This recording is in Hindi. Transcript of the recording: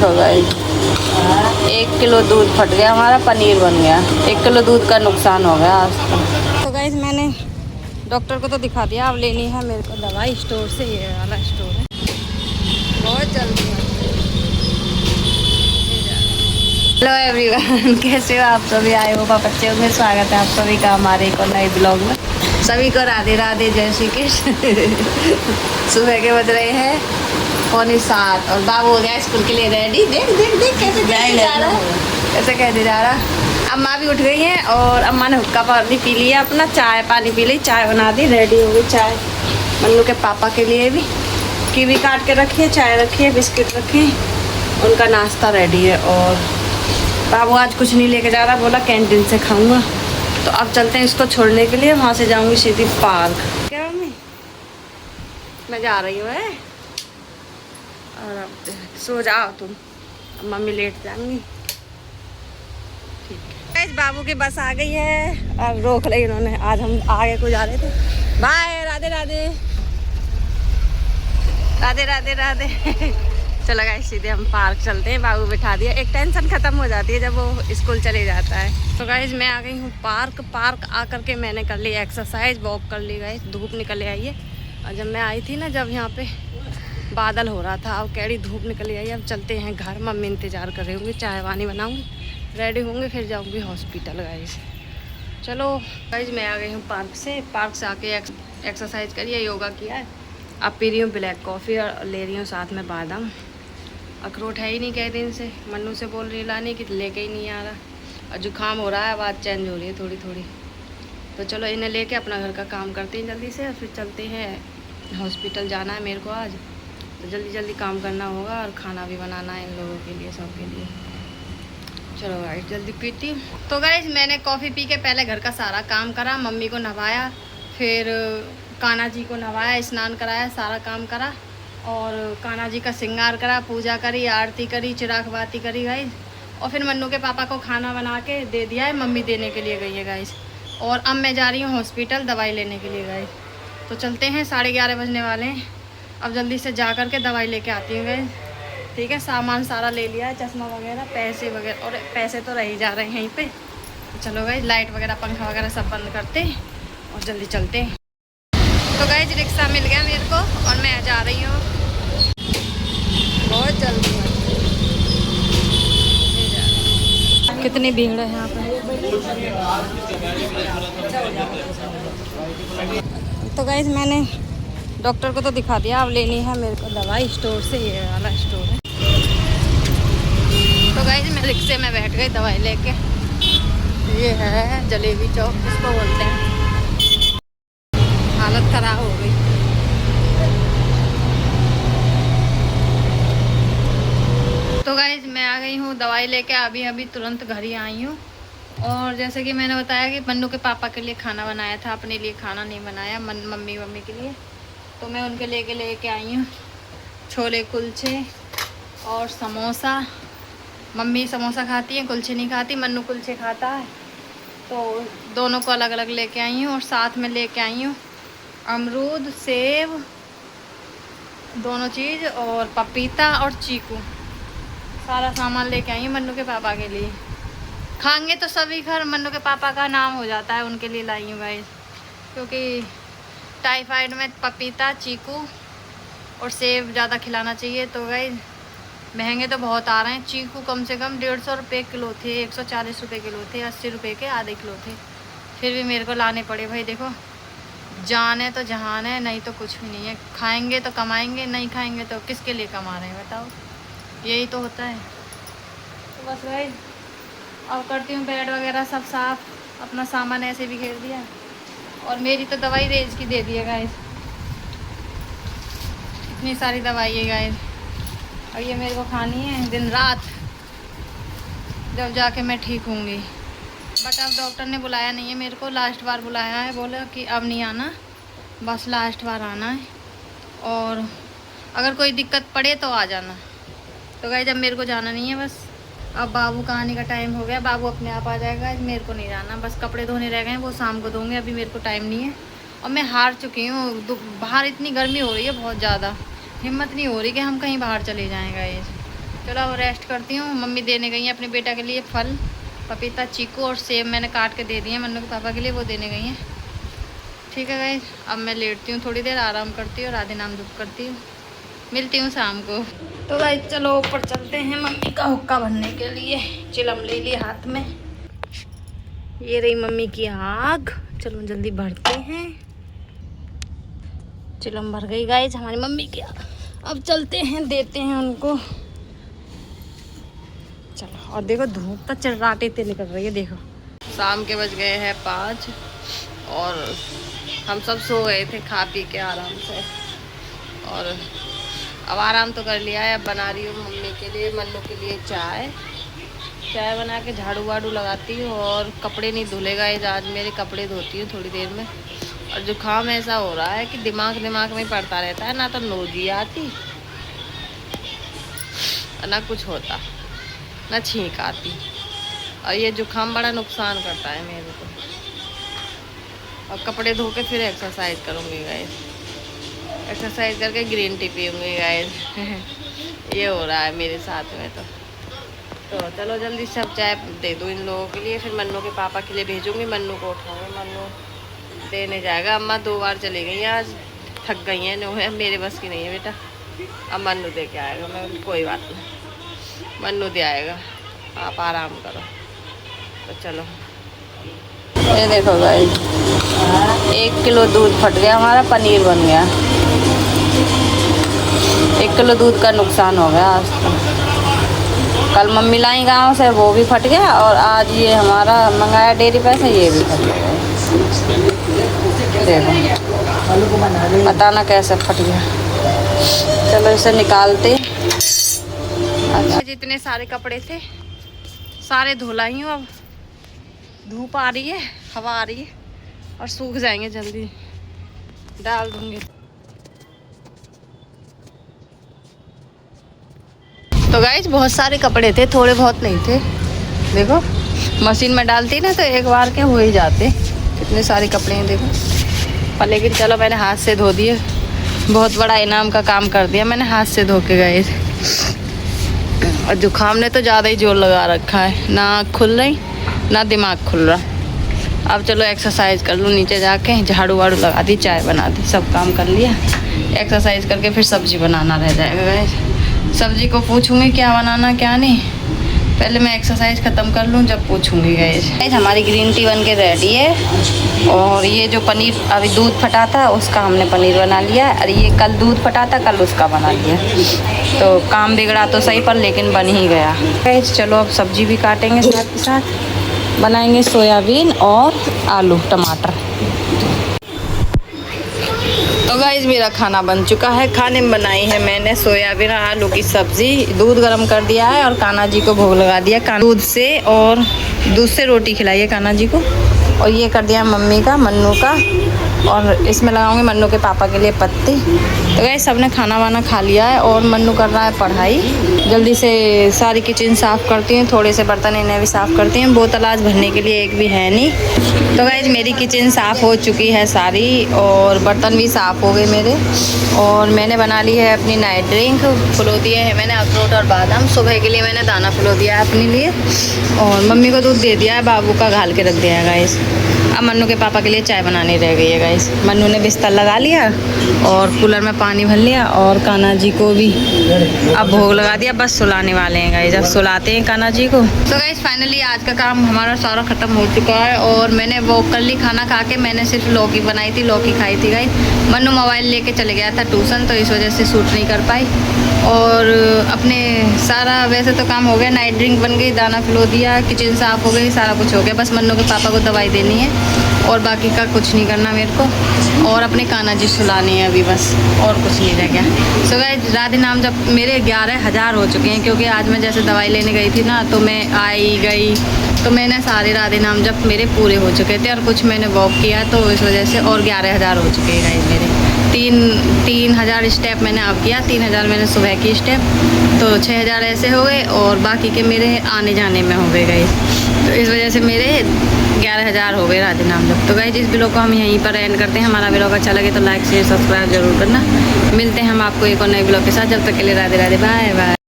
तो गाइस 1 किलो दूध फट गया, हमारा पनीर बन गया। 1 किलो दूध का नुकसान हो गया आज तो गाइस मैंने डॉक्टर को तो दिखा दिया। अब लेनी है मेरे को दवाई स्टोर से, ये वाला स्टोर है, बहुत जल्दी है। हेलो एवरीवन, कैसे हो आप सभी? आए हो बच्चे होंगे, स्वागत है आप सभी का हमारे एक और नए ब्लॉग में। सभी को राधे राधे, जय श्री कृष्ण। सुबह के बज रहे हैं 6:45 और बाबू हो गया स्कूल के लिए रेडी। देख देख देख कैसे कहते जा रहा है, कैसे कहते जा रहा। अम्मा भी उठ गई हैं और अम्मा ने हुक्का पानी पी लिया, अपना चाय पानी पी ली, चाय बना दी, रेडी हो गई चाय। मन्नू के पापा के लिए भी कीवी काट के रखी है, चाय रखी है, बिस्किट रखे हैं, उनका नाश्ता रेडी है। और बाबू आज कुछ नहीं लेके जा रहा, बोला कैंटीन से खाऊंगा। तो अब चलते हैं इसको छोड़ने के लिए, वहाँ से जाऊँगी सीधी पार्क। क्या मम्मी, मैं जा रही हूँ और अब सो जाओ तुम, मम्मी लेट जाएंगी। ठीक है, बाबू की बस आ गई है, अब रोक ली इन्होंने। आज हम आगे को जा रहे थे। बाय, राधे राधे राधे राधे राधे। चलो गाइस सीधे हम पार्क चलते हैं, बाबू बिठा दिया, एक टेंशन खत्म हो जाती है जब वो स्कूल चले जाता है। तो गाइस मैं आ गई हूँ पार्क आकर के मैंने कर ली एक्सरसाइज, वॉक कर ली। गाइस धूप निकल आई है, और जब मैं आई थी ना, जब यहाँ पे बादल हो रहा था, अब कैडी धूप निकली आई। अब चलते हैं घर, मम्मी इंतज़ार कर रही होंगी, चाय वानी बनाऊंगी, रेडी होंगे, फिर जाऊंगी हॉस्पिटल। गाइस चलो गाइस मैं आ गई हूँ पार्क से आके एक्सरसाइज करिए, योगा किया है। अब पी रही हूँ ब्लैक कॉफ़ी और ले रही हूँ साथ में बादाम। अखरोट है ही नहीं कई दिन से, मन्नू से बोल रही लाने की, लेके ही नहीं आ रहा, और जुकाम हो रहा है, आवाज़ चेंज हो रही है थोड़ी थोड़ी। तो चलो इन्हें लेके अपना घर का काम करते हैं जल्दी से, और फिर चलते हैं हॉस्पिटल। जाना है मेरे को आज, तो जल्दी जल्दी काम करना होगा, और खाना भी बनाना है इन लोगों के लिए, सबके लिए। चलो गाइस जल्दी पीती हूँ। तो गाइस मैंने कॉफ़ी पी के पहले घर का सारा काम करा, मम्मी को नहवाया, फिर कान्हा जी को नहवाया, स्नान कराया, सारा काम करा, और कान्हा जी का श्रृंगार करा, पूजा करी, आरती करी, चिराग बाती करी गाइस। और फिर मन्नू के पापा को खाना बना के दे दिया है, मम्मी देने के लिए गई है गाइस। और अब मैं जा रही हूँ हॉस्पिटल दवाई लेने के लिए गाइस। तो चलते हैं, 11:30 बजने वाले हैं। अब जल्दी से जा कर के दवाई लेके आती हूँ गाइस। ठीक है, सामान सारा ले लिया है, चश्मा वगैरह, पैसे वगैरह, और पैसे तो रह ही जा रहे हैं यहीं पे। चलो गाइस लाइट वगैरह पंखा वगैरह सब बंद करते हैं और जल्दी चलते हैं। तो गाइस रिक्शा मिल गया मेरे को और मैं जा रही हूँ बहुत जल्दी। कितनी भीड़ है यहाँ पे। तो गाइस मैंने डॉक्टर को तो दिखा दिया, अब लेनी है मेरे को दवाई स्टोर से, ये वाला स्टोर है। तो गाइस मैं रिक्शे में बैठ गई दवाई लेके। ये है जलेबी चौक जिसको बोलते हैं। हालत खराब हो गई। तो गाइस मैं आ गई हूँ दवाई लेके, अभी तुरंत घर ही आई हूँ। और जैसे कि मैंने बताया कि मन्नू के पापा के लिए खाना बनाया था, अपने लिए खाना नहीं बनाया, मम्मी के लिए। तो मैं उनके लेके आई हूँ छोले कुलचे और समोसा। मम्मी समोसा खाती है, कुलचे नहीं खाती, मन्नू कुलचे खाता है, तो दोनों को अलग अलग लेके आई हूँ। और साथ में लेके आई हूँ अमरूद, सेब, दोनों चीज़, और पपीता और चीकू, सारा सामान लेके आई हूँ मन्नू के पापा के लिए। खाएंगे तो सभी घर, मन्नू के पापा का नाम हो जाता है, उनके लिए लाई हूँ गाइस। क्योंकि टाइफाइड में पपीता, चीकू और सेब ज़्यादा खिलाना चाहिए। तो गाइस महंगे तो बहुत आ रहे हैं, चीकू कम से कम 150 रुपये किलो थे, 140 रुपये किलो थे, 80 रुपये के आधे किलो थे, फिर भी मेरे को लाने पड़े। भाई देखो, जान है तो जहान है, नहीं तो कुछ भी नहीं है। खाएंगे तो कमाएंगे, नहीं खाएंगे तो किसके लिए कमा रहे हैं बताओ, यही तो होता है। तो बस गाइस अब करती हूँ बेड वगैरह सब साफ़, अपना सामान ऐसे भी घेर दिया, और मेरी तो दवाई रेज की दे दी है गाइस, इतनी सारी दवाई है गाइस, और ये मेरे को खानी है दिन रात, जब जाके मैं ठीक होंगी। बट अब डॉक्टर ने बुलाया नहीं है मेरे को, लास्ट बार बुलाया है, बोला कि अब नहीं आना, बस लास्ट बार आना है, और अगर कोई दिक्कत पड़े तो आ जाना। तो गाइस जब मेरे को जाना नहीं है, बस अब बाबू का आने का टाइम हो गया, बाबू अपने आप आ जाएगा, मेरे को नहीं जाना। बस कपड़े धोने रह गए हैं, वो शाम को धोंगे, अभी मेरे को टाइम नहीं है। और मैं हार चुकी हूँ, बाहर इतनी गर्मी हो रही है बहुत ज़्यादा, हिम्मत नहीं हो रही कि हम कहीं बाहर चले जाएँ गाइस। चलो अब रेस्ट करती हूँ। मम्मी देने गई हैं अपने बेटा के लिए फल, पपीता, चीकू और सेब मैंने काट के दे दिए हैं मन्नू के पापा के लिए, वो देने गई हैं। ठीक है गाइस, अब मैं लेटती हूँ, थोड़ी देर आराम करती हूँ, राधे नाम जप करती हूँ, मिलती हूँ शाम को। तो गाइस चलो ऊपर चलते हैं मम्मी का हुक्का भरने के लिए। चिलम ले लिए हाथ में, ये रही मम्मी की आग। चलो जल्दी भरते हैं। चिलम भर गई गाइस हमारी मम्मी की आग। अब चलते हैं, देते हैं उनको। चलो, और देखो धूप तो चिर्राटे ते निकल रही है, देखो। शाम के बज गए हैं 5 और हम सब सो गए थे खा पी के आराम से, और अब आराम तो कर लिया है। अब बना रही हूँ मम्मी के लिए, मन्नू के लिए चाय बना के झाड़ू वाड़ू लगाती हूँ, और कपड़े नहीं धुलेगा आज मेरे कपड़े धोती हूँ थोड़ी देर में। और जुकाम ऐसा हो रहा है कि दिमाग में पड़ता रहता है, ना तो नोजी आती ना कुछ होता, ना छींक आती, और ये जुकाम बड़ा नुकसान करता है मेरे को। और कपड़े धो के फिर एक्सरसाइज करूँगी गाइस, एक्सरसाइज करके ग्रीन टी पीऊँगी गाइस। ये हो रहा है मेरे साथ में। तो चलो जल्दी सब चाय दे दूँ इन लोगों के लिए, फिर मन्नू के पापा के लिए भेजूँगी। मन्नू को उठाऊँगी, मन्नू देने जाएगा। अम्मा 2 बार चली गई हैं आज, थक गई हैं, नो है मेरे बस की नहीं है बेटा। अब मन्नू दे के आएगा, मैं कोई बात नहीं, मन्नू दे आएगा, आप आराम करो। तो चलो, ये देखो गाइस 1 किलो दूध फट गया हमारा, पनीर बन गया। 1 किलो दूध का नुकसान हो गया आज तो। कल मम्मी लाई गांव से, वो भी फट गया, और आज ये हमारा मंगाया डेयरी पैसे, ये भी फट गया। देखो पता ना कैसे फट गया। चलो इसे निकालते। अच्छा, जितने सारे कपड़े थे सारे धुलाई हूँ। अब धूप आ रही है, हवा आ रही है, और सूख जाएंगे जल्दी, डाल दूँगी। तो गाइस बहुत सारे कपड़े थे, थोड़े बहुत नहीं थे। देखो मशीन में डालती ना तो एक बार के हो ही जाते। कितने सारे कपड़े हैं देखो, पर लेकिन चलो मैंने हाथ से धो दिए। बहुत बड़ा इनाम का काम कर दिया मैंने हाथ से धो के गाइस। और जुकाम ने तो ज़्यादा ही जोर लगा रखा है, ना आँख खुल रही ना दिमाग खुल रहा। अब चलो एक्सरसाइज कर लूँ, नीचे जाके झाड़ू वाड़ू लगा दी, चाय बना दी, सब काम कर लिया। एक्सरसाइज करके फिर सब्जी बनाना रह जाएगा गाइस। सब्जी को पूछूंगी क्या बनाना क्या नहीं, पहले मैं एक्सरसाइज ख़त्म कर लूँ जब पूछूंगी गाइस। हमारी ग्रीन टी बन के रेडी है, और ये जो पनीर अभी दूध फटा था उसका हमने पनीर बना लिया, और ये कल दूध फटा था कल उसका बना लिया। तो काम बिगड़ा तो सही पर लेकिन बन ही गया गाइस। चलो अब सब्जी भी काटेंगे, साथ के साथ बनाएंगे सोयाबीन और आलू टमाटर। तो गाइस मेरा खाना बन चुका है। खाने में बनाई है मैंने सोयाबीन और आलू की सब्ज़ी। दूध गर्म कर दिया है और कान्हा जी को भोग लगा दिया दूध से रोटी खिलाई है कान्हा जी को। और ये कर दिया मम्मी का, मन्नू का, और इसमें लगाऊंगी मन्नू के पापा के लिए पत्ती। तो गाइस सबने खाना वाना खा लिया है, और मन्नू कर रहा है पढ़ाई। जल्दी से सारी किचन साफ़ करती हूँ, थोड़े से बर्तन इन्हें भी साफ़ करती हूँ। बोतल आज भरने के लिए एक भी है नहीं। तो गाइस मेरी किचन साफ़ हो चुकी है सारी, और बर्तन भी साफ़ हो गए मेरे। और मैंने बना ली है अपनी नाइट ड्रिंक। फुलो दिए हैं मैंने अखरोट और बादाम, सुबह के लिए मैंने दाना फुलो दिया है अपने लिए, और मम्मी को दूध दे दिया है, बाबू का घाल के रख दिया है गाइस। अब मन्नू के पापा के लिए चाय बनानी रह गई है गाइस। मन्नू ने बिस्तर लगा लिया और कूलर में पानी भर लिया, और कान्हा जी को भी अब भोग लगा दिया। बस सुलाने वाले हैं गाइस, अब सुलाते हैं कान्हा जी को। तो गाइस फाइनली आज का काम हमारा सारा ख़त्म हो चुका है, और मैंने वो कल ही खाना खा के मैंने सिर्फ लौकी बनाई थी, लौकी खाई थी गाइस। मन्नू मोबाइल लेके चले गया था ट्यूशन, तो इस वजह से शूट नहीं कर पाई। और अपने सारा वैसे तो काम हो गया, नाइट ड्रिंक बन गई, दाना फुलो दिया, किचन साफ़ हो गई, सारा कुछ हो गया। बस मन्नू के पापा को दवाई देनी है, और बाकी का कुछ नहीं करना मेरे को, और अपने कान्हा जी सुलानी है अभी बस, और कुछ नहीं रह गया। सो गाइस राधे नाम जब मेरे 11,000 हो चुके हैं, क्योंकि आज मैं जैसे दवाई लेने गई थी ना, तो मैं आई गई तो मैंने सारे राधे नाम जब मेरे पूरे हो चुके थे, और कुछ मैंने वॉक किया तो इस वजह से और 11,000 हो चुके हैं गाइस मेरे। 3,000 स्टेप मैंने अब किया, 3,000 मैंने सुबह की स्टेप, तो 6,000 ऐसे हो गए, और बाकी के मेरे आने जाने में हो गए गाइस। तो इस वजह से मेरे 11,000 हो गए राधे नाम जब। तो गाइस इस वीडियो को हम यहीं पर एंड करते हैं। हमारा वीडियो अच्छा लगे तो लाइक शेयर सब्सक्राइब जरूर करना। मिलते हैं हम आपको एक और नए वीडियो के साथ, जब तक के लिए राधे राधे, बाय बाय।